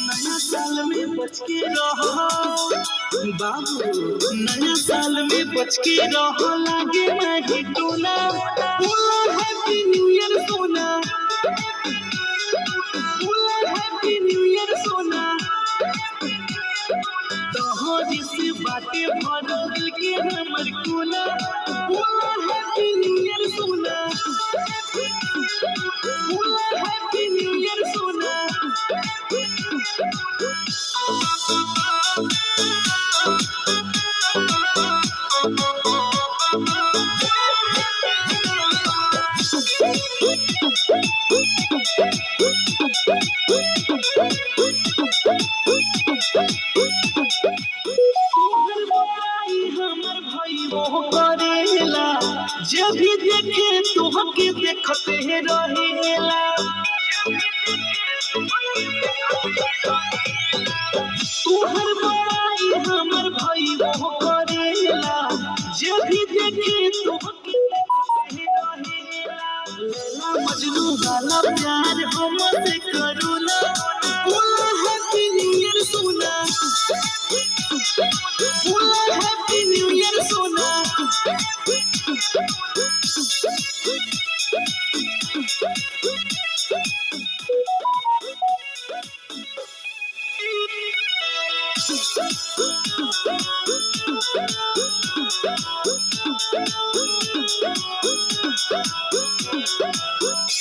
नया साल में बच के रहो बाबू, नया साल में बच के रहो, लागे नहीं टोना, बोला हैप्पी न्यू ईयर सोना, बोला हैप्पी न्यू ईयर सोना। तोहरी से बातें भरो दिल के हमर कोना, बोला हैप्पी न्यू ईयर सोना, बोला हैप्पी न्यू ईयर सोना। जब भी देखे तोहके देखते रहेला, तोहर बड़ाई हमर भाई वो करेला, जब भी देखे तोहके देखते रहेला। लैला मजनू वाला प्यार हमसे करो ना, बोला हैप्पी न्यू ईयर सोना, बोला हैप्पी न्यू ईयर सोना।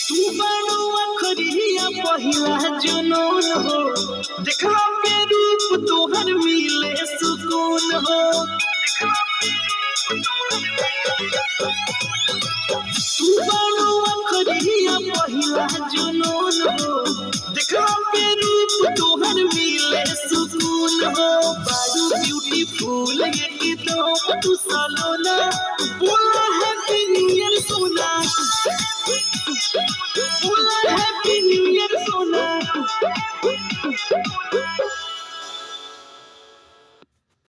तू बनो अखरिया पहिला जुनून हो, देखला पे रूप तोहर मिले सुकून हो। तू बनो अखरिया पहिला जुनून हो, देखला पे रूप तोहर मिले सुकून हो। बारू ब्यूटीफुल ये तो तू सालोना, बोला हैप्पी न्यू ईयर सोना, बोला हैप्पी न्यू ईयर